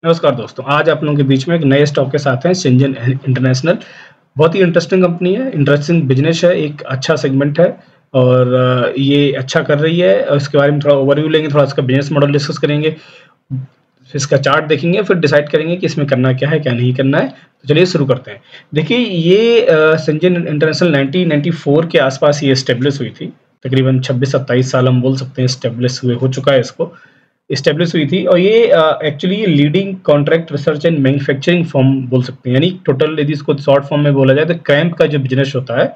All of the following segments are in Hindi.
नमस्कार दोस्तों, आज आप लोगों के बीच में एक नए स्टॉक के साथ हैं सिंजन इंटरनेशनल। बहुत ही इंटरेस्टिंग कंपनी है, इंटरेस्टिंग बिज़नेस है, एक अच्छा सेगमेंट है और ये अच्छा कर रही है और इसके बारे में थोड़ा ओवरव्यू लेंगे, थोड़ा इसका बिज़नेस मॉडल डिस्कस करेंगे, इसका चार्ट देखेंगे, फिर डिसाइड करेंगे कि इसमें करना क्या है, क्या नहीं करना है। तो चलिए शुरू करते हैं। देखिए ये सिंजन इंटरनेशनल 1994 के आसपास ये एस्टेब्लिश हुई थी। तकरीबन 26-27 साल हम बोल सकते हैं एस्टेब्लिश हुए हो चुका है इसको। एस्टेब्लिश हुई थी और ये actually leading contract research and manufacturing firm बोल सकते हैं, यानी टोटल यदि इसको शॉर्ट फॉर्म में बोला जाए तो क्रैम्प का जो बिजनेस होता है,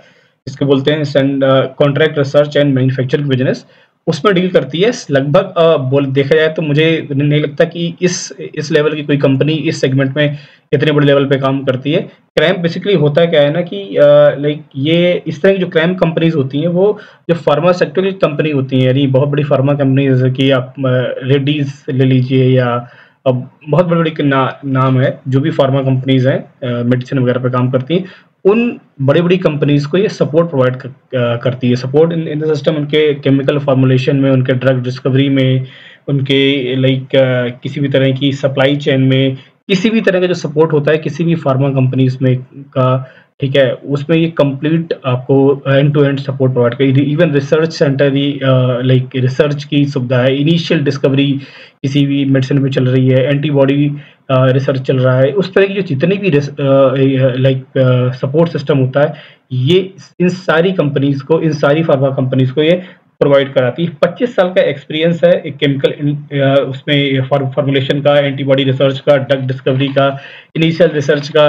इसको बोलते हैं contract research and manufacturing business, उसमें डील करती है। लगभग बोल देखा जाए तो मुझे नहीं लगता कि इस लेवल की कोई कंपनी इस सेगमेंट में इतने बड़े लेवल पे काम करती है। क्रैम्प बेसिकली होता क्या है ना कि लाइक ये इस तरह की जो क्रैम्प कंपनीज होती हैं वो जो फार्मास्यूटिकल कंपनी होती है, यानी बहुत बड़ी फार्मा कंपनी जैसे कि आप रेड्डीज ले लीजिए या बहुत बड़ी बड़ी नाम है जो भी फार्मा कंपनीज हैं मेडिसिन वगैरह पे काम करती हैं, उन बड़ी बड़ी कंपनीज को ये सपोर्ट प्रोवाइड करती है। सपोर्ट इन द सिस्टम उनके केमिकल फॉर्मुलेशन में, उनके ड्रग डिस्कवरी में, उनके लाइक किसी भी तरह की सप्लाई चेन में, किसी भी तरह का जो सपोर्ट होता है किसी भी फार्मा कंपनीज में का, ठीक है, उसमें ये कंप्लीट आपको end to end support provide करेगी। इवन रिसर्च सेंटर भी लाइक रिसर्च की सुविधा है, इनिशियल डिस्कवरी किसी भी मेडिसिन में चल रही है, एंटीबॉडी रिसर्च चल रहा है, उस तरह की जो जितनी भी लाइक सपोर्ट सिस्टम होता है, ये इन सारी कंपनीज को, इन सारी फार्मा कंपनीज को ये प्रोवाइड कराती है। 25 साल का एक्सपीरियंस है एक केमिकल उसमें फॉर्मुलेशन का, एंटीबॉडी रिसर्च का, ड्रग डिस्कवरी का, इनिशियल रिसर्च का।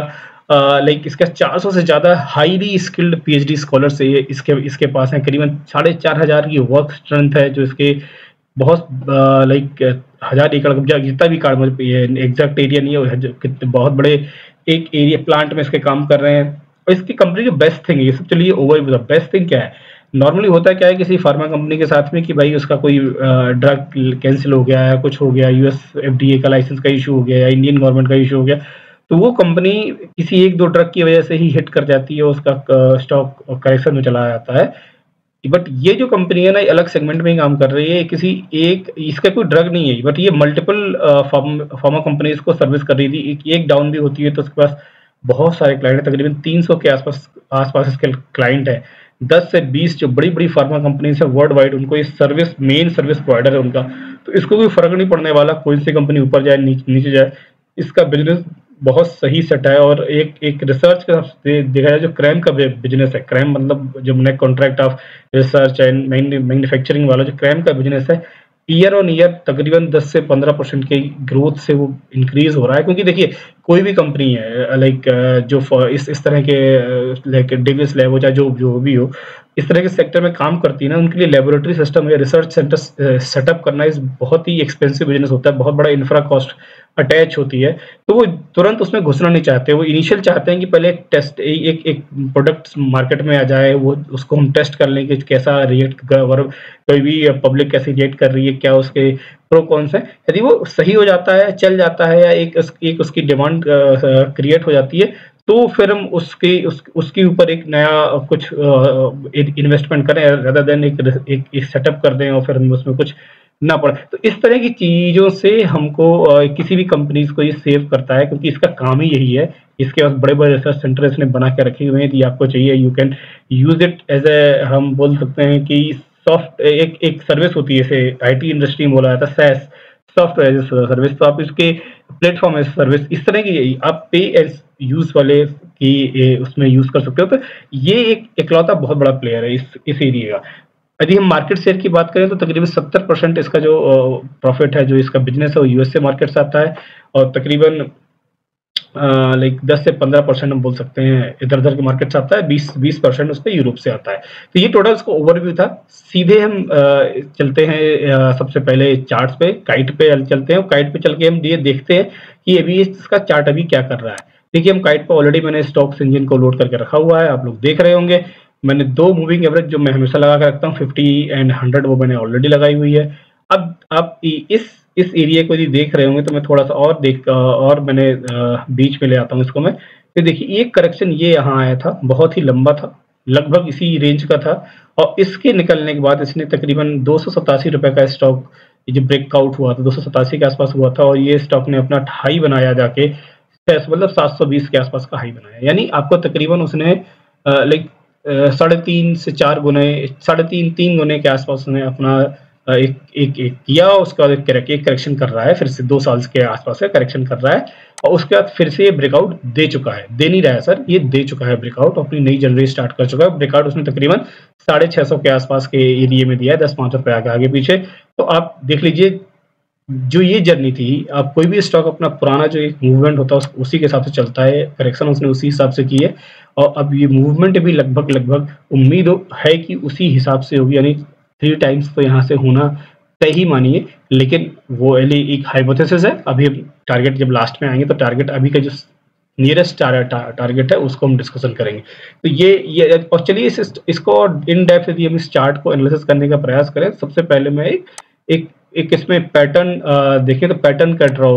लाइक इसका 400 से ज़्यादा हाईली स्किल्ड पीएचडी स्कॉलर्स ये इसके इसके पास हैं। करीबन 4,500 की वर्क स्ट्रेंथ है जो इसके बहुत लाइक 1000 एकड़ कब्जा जितना भी कार्ड मुझे ये एग्जैक्ट एरिया नहीं है, कितने बहुत बड़े एक एरिया प्लांट में इसके काम कर रहे हैं। और इसकी कंपनी जो बेस्ट थिंग है, ये सब चलिए ओवरव्यू, बेस्ट थिंग क्या है? नॉर्मली होता क्या है किसी फार्मा कंपनी के साथ में कि भाई उसका कोई ड्रग कैंसिल हो गया है, कुछ हो गया, यूएस एफडीए का लाइसेंस का इशू हो गया या इंडियन गवर्नमेंट का इशू हो गया, तो वो कंपनी किसी एक दो ड्रग की वजह से ही हिट कर जाती है, उसका स्टॉक करेक्शन में चला जाता है। बट ये जो कंपनी है ना, ये अलग सेगमेंट में ही काम कर रही है। किसी एक इसका कोई ड्रग नहीं है, बट ये मल्टीपल फार्मा कंपनीज को सर्विस कर रही थी। एक डाउन भी होती है तो उसके पास बहुत सारे क्लाइंट है, तकरीबन 300 के आसपास इसके क्लाइंट है। 10 से 20 जो बड़ी बड़ी फार्मा कंपनीज है वर्ल्ड वाइड, उनको ये सर्विस मेन सर्विस प्रोवाइडर है उनका। तो इसको कोई फर्क नहीं पड़ने वाला कौन सी कंपनी ऊपर जाए नीचे जाए, इसका बिजनेस बहुत सही सेट है। और एक रिसर्च का देखा जाए जो क्रैम का बिजनेस है, क्रैम मतलब जो मैंने contract of research and manufacturing वाला जो क्रैम का बिजनेस है, ईयर ऑन ईयर तकरीबन 10 से 15% की ग्रोथ से वो इंक्रीज हो रहा है। क्योंकि देखिए कोई भी कंपनी है लाइक जो इस तरह के लाइक डेविस लैब हो चाहे जो भी हो, इस तरह के सेक्टर में काम करती है ना, उनके लिए लेबोरेटरी सिस्टम या रिसर्च सेंटर सेटअप करना इस बहुत ही एक्सपेंसिव बिजनेस होता है, बहुत बड़ा इंफ्रा कॉस्ट अटैच होती है। तो वो तुरंत उसमें घुसना नहीं चाहते, वो इनिशियल चाहते हैं कि पहले टेस्ट एक प्रोडक्ट मार्केट में आ जाए, वो उसको हम टेस्ट कर लें कि कैसा रिएक्ट और कोई भी पब्लिक कैसे रिएक्ट कर रही है, क्या उसके प्रो कॉन्स है। यदि वो सही हो जाता है, चल जाता है, या एक उसकी डिमांड क्रिएट हो जाती है, तो फिर हम उसके ऊपर एक नया कुछ इन्वेस्टमेंट करें rather देन एक सेटअप कर दें और फिर हम उसमें कुछ ना पड़े। तो इस तरह की चीज़ों से हमको किसी भी कंपनीज़ को ये सेव करता है, क्योंकि इसका काम ही यही है। इसके पास बड़े-बड़े रिसर्च सेंटर इसने बना के रखे हुए हैं, यदि आपको चाहिए you can use it as हम बोल सकते हैं कि सॉफ्ट एक सर्विस होती है, जैसे आईटी इंडस्ट्री में बोला जाता है SaaS, software as a service. तो आप इसके प्लेटफ़ॉर्म एज़ सर्विस इस तरह की आप पे एज़ यूज़ वाले की उसमें यूज़ कर सकते हो। तो ये एक इकलौता बहुत बड़ा प्लेयर है इस एरिया का। यदि हम मार्केट शेयर की बात करें तो तकरीबन 70% इसका जो प्रॉफिट है, जो इसका बिजनेस है, वो यूएसए मार्केट से आता है और तकरीबन लाइक 10 से 15% हम बोल सकते हैं इधर उधर के मार्केट से आता है, 20% उसका यूरोप से आता है। तो ये टोटल इसका ओवरव्यू था। सीधे हम चलते हैं सबसे पहले चार्ट्स पे, काइट पे चलते हैं और काइट पे चल के हम ये देखते हैं कि अभी इसका चार्ट अभी क्या कर रहा है। देखिए हम काइट पे ऑलरेडी मैंने स्टॉक्स इंजन को लोड करके रखा हुआ है, आप लोग देख रहे होंगे। मैंने 2 मूविंग एवरेज जो मैं हमेशा लगा के रखता हूँ 50 एंड 100, वो मैंने ऑलरेडी लगाई हुई है। अब आप इस एरिया को यदि देख रहे होंगे तो मैं थोड़ा-सा और मैंने बीच में ले आता हूँ इसको मैं। तो देखिए एक करेक्शन ये यहाँ आया था, बहुत ही लंबा था, लगभग इसी रेंज का था और इसके निकलने के बाद इसने तकरीबन ₹287 का स्टॉक ये जो ब्रेकआउट हुआ था 287 के आसपास हुआ था और ये स्टॉक ने अपना हाई बनाया जाके मतलब 720 के आसपास का हाई बनाया, यानी आपको तकरीबन उसने लाइक 3.5 से 4 गुने 3.5 गुने के आसपास उसने अपना एक किया, उसका एक करेक्शन कर रहा है, फिर से 2 साल के आसपास का करेक्शन कर रहा है और उसके बाद फिर से ये ब्रेकआउट दे चुका है, दे नहीं रहा है सर, ये दे चुका है ब्रेकआउट, अपनी नई जर्नी स्टार्ट कर चुका है। ब्रेकआउट उसने तकरीबन 650 के आसपास के एरिया में दिया है, 10-5 रुपए आगे पीछे। तो आप देख लीजिए जो ये जर्नी थी, आप कोई भी स्टॉक अपना पुराना जो एक मूवमेंट होता है उसी के हिसाब से चलता है, करेक्शन उसने उसी हिसाब से की है और अब ये मूवमेंट भी लगभग उम्मीद है कि उसी हिसाब से होगी, यानी 3 टाइम्स तो यहाँ से होना तय ही मानिए, लेकिन वो एक हाइपोथेसिस है। अभी टारगेट जब लास्ट में आएंगे तो टारगेट अभी का जो नियरेस्ट टारगेट है उसको हम डिस्कशन करेंगे। तो ये और चलिए इसको इन डेप्थ यदि हम इस चार्ट को एनालिसिस करने का प्रयास करें, सबसे पहले मैं एक इसमें पैटर्न देखें तो पैटर्न का ड्रॉ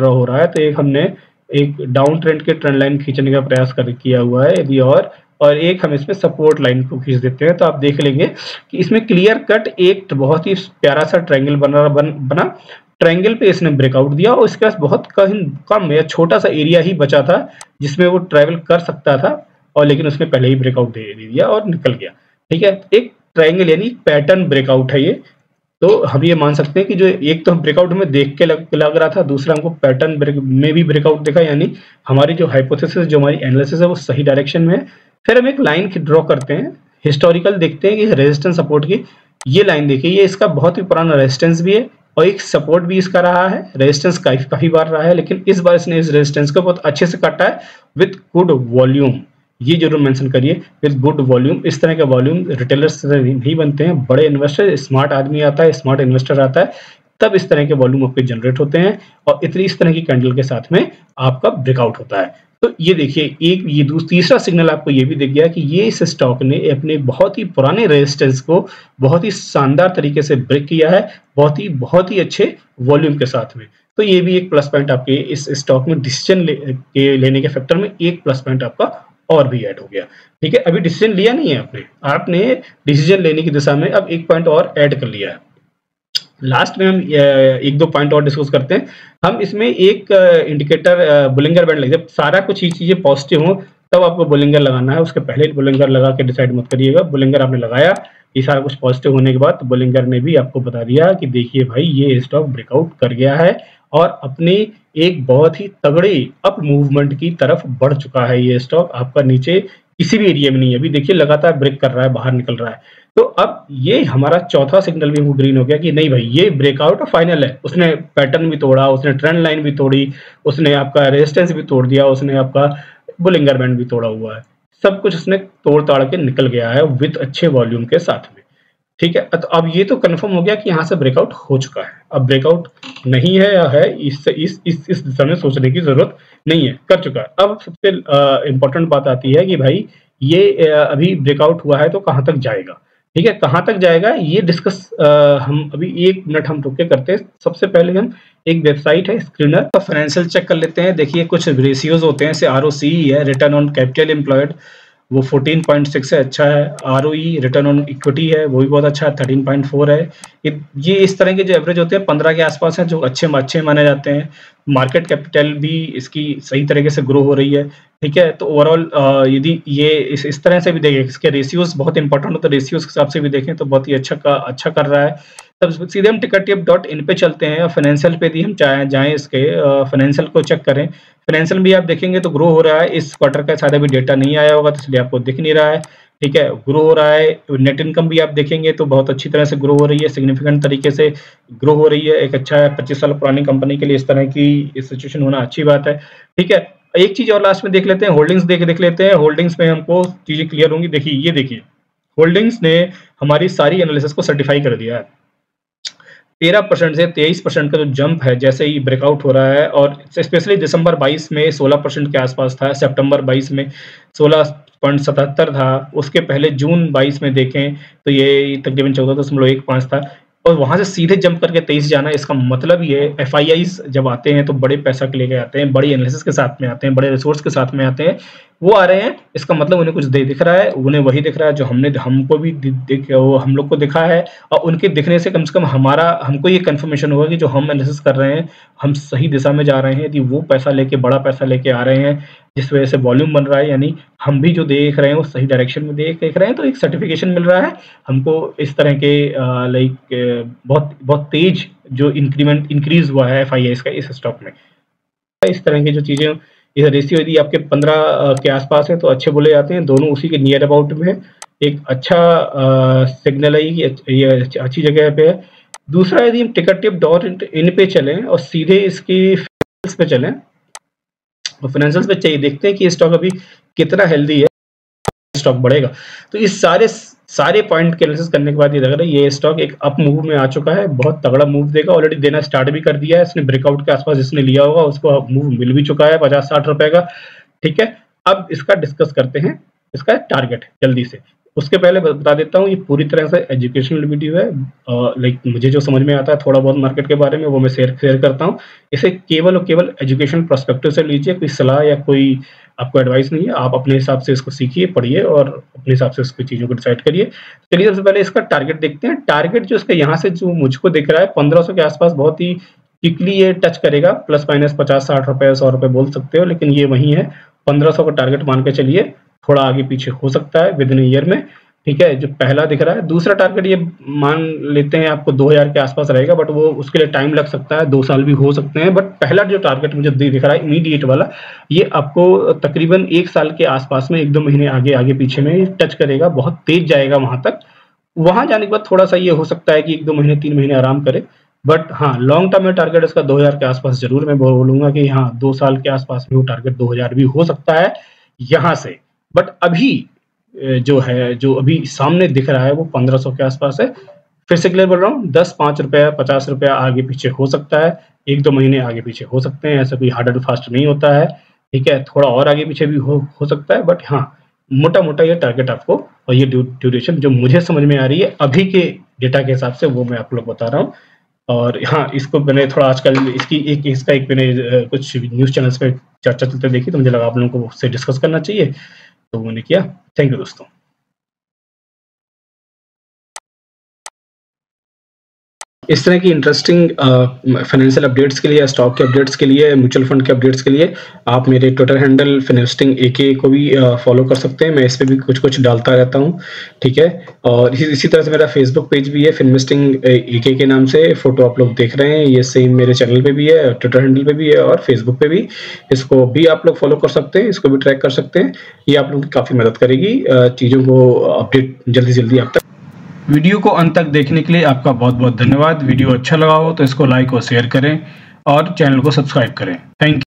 हो रहा है। तो एक हमने एक डाउन ट्रेंड के ट्रेंड लाइन खींचने का प्रयास किया हुआ है यदि और एक हम इसमें सपोर्ट लाइन को खींच देते हैं तो आप देख लेंगे कि इसमें क्लियर कट एक बहुत ही प्यारा सा ट्रायंगल बना ट्रायंगल पे इसने ब्रेकआउट दिया और इसके पास बहुत कम या छोटा सा एरिया ही बचा था जिसमें वो ट्रैवल कर सकता था और लेकिन उसने पहले ही ब्रेकआउट दे दिया और निकल गया। ठीक है, एक ट्रायंगल यानी पैटर्न ब्रेकआउट है ये। तो हम ये मान सकते हैं कि जो एक तो हम ब्रेकआउट में देख के लग रहा था, दूसरा हमको पैटर्न में भी ब्रेकआउट दिखा, यानी हमारी जो हाइपोथेसिस जो हमारी एनालिसिस है वो सही डायरेक्शन में है। फिर हम एक लाइन ड्रॉ करते हैं, हिस्टोरिकल देखते हैं कि रेजिस्टेंस सपोर्ट की ये लाइन देखिए, ये इसका बहुत ही पुराना रेजिस्टेंस भी है और एक सपोर्ट भी इसका रहा है। रेजिस्टेंस काफी बार रहा है लेकिन इस बार इसने इस रेजिस्टेंस को बहुत अच्छे से काटा है विद गुड वॉल्यूम, ये जरूर मेंशन करिए, विद गुड वॉल्यूम। इस तरह के वॉल्यूम रिटेलर्स से नहीं बनते हैं, बड़े इन्वेस्टर स्मार्ट आदमी आता है, स्मार्ट इन्वेस्टर आता है, तब इस तरह के वॉल्यूम आपके जनरेट होते हैं और इस तरह की कैंडल के साथ में आपका ब्रेकआउट होता है। तो ये देखिए एक ये तीसरा सिग्नल आपको ये भी दिख गया कि ये इस स्टॉक ने अपने बहुत ही पुराने रेजिस्टेंस को बहुत ही शानदार तरीके से ब्रेक किया है, बहुत ही अच्छे वॉल्यूम के साथ में। तो ये भी एक प्लस पॉइंट आपके इस स्टॉक में डिसीजन लेने के फैक्टर में एक प्लस पॉइंट आपका और भी ऐड हो गया। ठीक है, अभी डिसीजन लिया नहीं है आपने डिसीजन लेने की दिशा में अब एक पॉइंट और ऐड कर लिया है। लास्ट में हम एक दो पॉइंट और डिस्कस करते हैं। हम इसमें एक इंडिकेटर बुलिंगर बैंड जब सारा कुछ ही चीजें पॉजिटिव हो तब आपको बुलिंगर लगाना है, उसके पहले बुलिंगर लगा के डिसाइड मत करिएगा। बुलिंगर आपने लगाया, ये सारा कुछ पॉजिटिव होने के बाद बुलिंगर ने भी आपको बता दिया कि देखिए भाई ये स्टॉक ब्रेकआउट कर गया है और अपनी एक बहुत ही तगड़ी अप मूवमेंट की तरफ बढ़ चुका है। ये स्टॉक आपका नीचे किसी भी एरिया में नहीं है, अभी देखिए लगातार ब्रेक कर रहा है, बाहर निकल रहा है। तो अब ये हमारा चौथा सिग्नल भी हमको ग्रीन हो गया कि नहीं भाई ये ब्रेकआउट फाइनल है। उसने पैटर्न भी तोड़ा, उसने ट्रेंड लाइन भी तोड़ी, उसने आपका रेजिस्टेंस भी तोड़ दिया, उसने आपका बुलिंगर बैंड भी तोड़ा हुआ है, सब कुछ उसने तोड़ ताड़ के निकल गया है विद अच्छे वॉल्यूम के साथ में। ठीक है, तो अब ये तो कंफर्म हो गया कि यहाँ से ब्रेकआउट हो चुका है। अब ब्रेकआउट नहीं है या है इस दिशा में सोचने की जरूरत नहीं है, कर चुका है। अब सबसे इंपॉर्टेंट बात आती है कि भाई ये अभी ब्रेकआउट हुआ है तो कहाँ तक जाएगा। ठीक है, कहाँ तक जाएगा ये डिस्कस हम अभी 1 मिनट हम रुक के करते हैं। सबसे पहले हम एक वेबसाइट है स्क्रीनर का फाइनेंशियल चेक कर लेते हैं। देखिए कुछ रेशियोज होते हैं, जैसे ROCE है, रिटर्न ऑन कैपिटल एम्प्लॉयड, वो 14.6 है, अच्छा है। ROE रिटर्न ऑन इक्विटी है, वो भी बहुत अच्छा है, 13.4 है। ये इस तरह के जो एवरेज होते हैं 15 के आसपास हैं, जो अच्छे माने जाते हैं। मार्केट कैपिटल भी इसकी सही तरीके से ग्रो हो रही है। ठीक है, तो ओवरऑल यदि ये इस तरह से भी देखें, इसके रेशियोज बहुत इंपॉर्टेंट होता है, रेशियोज के हिसाब से भी देखें तो बहुत ही अच्छा कर रहा है। तब सीधे हम tickertip.in पे चलते हैं, फाइनेंशियल पे भी हम जाएं, इसके फाइनेंशियल को चेक करें। फाइनेंशियल भी आप देखेंगे तो ग्रो हो रहा है, इस क्वार्टर का शायद अभी डेटा नहीं आया होगा तो इसलिए आपको दिख नहीं रहा है। ठीक है, ग्रो हो रहा है। नेट इनकम भी आप देखेंगे तो बहुत अच्छी तरह से ग्रो हो रही है, सिग्निफिकेंट तरीके से ग्रो हो रही है। एक अच्छा है, 25 साल पुरानी कंपनी के लिए इस तरह की सिचुएशन होना अच्छी बात है। ठीक है, एक चीज और लास्ट में देख लेते हैं, होल्डिंग्स देख लेते हैं। होल्डिंग्स में हमको चीजें क्लियर होंगी। देखिए होल्डिंग्स ने हमारी सारी एनालिसिस को सर्टिफाई कर दिया है। 13% से 23% का जो जंप है जैसे ही ब्रेकआउट हो रहा है, और स्पेशली दिसंबर 22 में 16% के आसपास था, सितंबर 22 में 16.77 था, उसके पहले जून 22 में देखें तो ये तकरीबन 14.15 था, और वहां से सीधे जंप करके 23 जाना। इसका मतलब ये FIIs जब आते हैं तो बड़े पैसा के लेके आते हैं, बड़ी एनालिसिस के साथ में आते हैं, बड़े रिसोर्स के साथ में आते हैं, वो आ रहे हैं, इसका मतलब उन्हें कुछ दिख रहा है, उन्हें वही दिख रहा है जो हमको भी वो हम लोग को दिखा है, और उनके दिखने से कम हमको ये कंफर्मेशन होगा कि जो हम एनालिसिस कर रहे हैं, हम सही दिशा में जा रहे हैं। यदि वो बड़ा पैसा लेके आ रहे हैं, जिस वजह से वॉल्यूम बन रहा है, यानी हम भी जो देख रहे हैं वो सही डायरेक्शन में देख रहे हैं, तो एक सर्टिफिकेशन मिल रहा है हमको इस तरह के बहुत बहुत तेज जो इंक्रीज हुआ है FIIs का इस स्टॉक में। इस तरह की जो चीजें, यह रेशियो यदि आपके 15 के आसपास है तो अच्छे बोले जाते हैं, दोनों उसी के नियर अबाउट में है, एक अच्छा सिग्नल है कि ये अच्छी जगह पे है। दूसरा, यदि हम टिकर टिप डॉट इन पे चलें और सीधे इसकी फाइनेंशियल्स पे चलें, और फाइनेंशियल्स पे चाहिए देखते हैं कि स्टॉक अभी कितना हेल्दी है, स्टॉक बढ़ेगा। तो इस सारे पॉइंट के एनालिसिस करने के बाद ये लग रहा है ये स्टॉक एक अप मूव में आ चुका है, बहुत तगड़ा मूव देगा, ऑलरेडी देना स्टार्ट भी कर दिया है इसने। ब्रेकआउट के आसपास जिसने लिया होगा उसको मूव मिल भी चुका है 50-60 रुपए का, ठीक है। अब इसका डिस्कस करते हैं, इसका टारगेट जल्दी से। उसके पहले बता देता हूँ, ये पूरी तरह से एजुकेशनल वीडियो है, मुझे जो समझ में आता है थोड़ा बहुत मार्केट के बारे में वो मैं शेयर करता हूँ। इसे केवल और केवल एजुकेशन पर्सपेक्टिव से लीजिए, कोई सलाह या कोई आपको एडवाइस नहीं है। आप अपने हिसाब से इसको सीखिए, पढ़िए और अपने हिसाब से उसकी चीज़ों को डिसाइड करिए। चलिए सबसे पहले इसका टारगेट देखते हैं। टारगेट जो इसका यहाँ से जो मुझको दिख रहा है 1500 के आसपास बहुत ही क्विकली ये टच करेगा, प्लस माइनस 50-60 रुपए 100 रुपए बोल सकते हो, लेकिन ये वही है 1500 का टारगेट मान के चलिए। थोड़ा आगे पीछे हो सकता है विद इन ईयर में, ठीक है, जो पहला दिख रहा है। दूसरा टारगेट ये मान लेते हैं आपको 2000 के आसपास रहेगा, बट वो उसके लिए टाइम लग सकता है, 2 साल भी हो सकते हैं। बट पहला जो टारगेट मुझे दिख रहा है इमीडिएट वाला, ये आपको तकरीबन 1 साल के आसपास में 1-2 महीने आगे पीछे में टच करेगा, बहुत तेज जाएगा वहां तक। वहां जाने के बाद थोड़ा सा ये हो सकता है कि 1-2 महीने 3 महीने आराम करे, बट हाँ लॉन्ग टर्म में टारगेट इसका 2000 के आसपास जरूर मैं बोलूंगा कि हाँ 2 साल के आसपास में वो टारगेट 2000 भी हो सकता है यहाँ से। बट अभी जो अभी सामने दिख रहा है वो 1500 के आसपास है। फिर से क्लियर बोल रहा हूँ, 10-5 रुपया 50 रुपया आगे पीछे हो सकता है, 1-2 महीने आगे पीछे हो सकते हैं, ऐसा कोई हार्ड एंड फास्ट नहीं होता है, ठीक है। थोड़ा और आगे पीछे भी हो सकता है, बट हाँ मोटा मोटा ये टारगेट आपको, और ये ड्यूरेशन जो मुझे समझ में आ रही है अभी के डेटा के हिसाब से वो मैं आप लोग बता रहा हूँ। और हाँ इसको मैंने थोड़ा आजकल इसका एक मैंने कुछ न्यूज़ चैनल्स पे चर्चा चलते देखी, तो मुझे लगा आप लोगों को उससे डिस्कस करना चाहिए, तो मैंने किया। थैंक यू दोस्तों। इस तरह की इंटरेस्टिंग फाइनेंशियल अपडेट्स के लिए, स्टॉक के अपडेट्स के लिए, म्यूचुअल फंड के अपडेट्स के लिए आप मेरे ट्विटर हैंडल फिनिस्टिंग AK को भी फॉलो कर सकते हैं। मैं इस पे भी कुछ डालता रहता हूँ, ठीक है। और इसी तरह से मेरा फेसबुक पेज भी है फिनिस्टिंग AK के नाम से, फोटो आप लोग देख रहे हैं, ये सेम मेरे चैनल पे भी है, ट्विटर हैंडल पे भी है और फेसबुक पे भी। इसको भी आप लोग फॉलो कर सकते हैं, इसको भी ट्रैक कर सकते हैं। ये आप लोगों की काफ़ी मदद करेगी चीज़ों को अपडेट जल्दी आप तक। वीडियो को अंत तक देखने के लिए आपका बहुत बहुत धन्यवाद। वीडियो अच्छा लगा हो तो इसको लाइक और शेयर करें और चैनल को सब्सक्राइब करें। Thank you.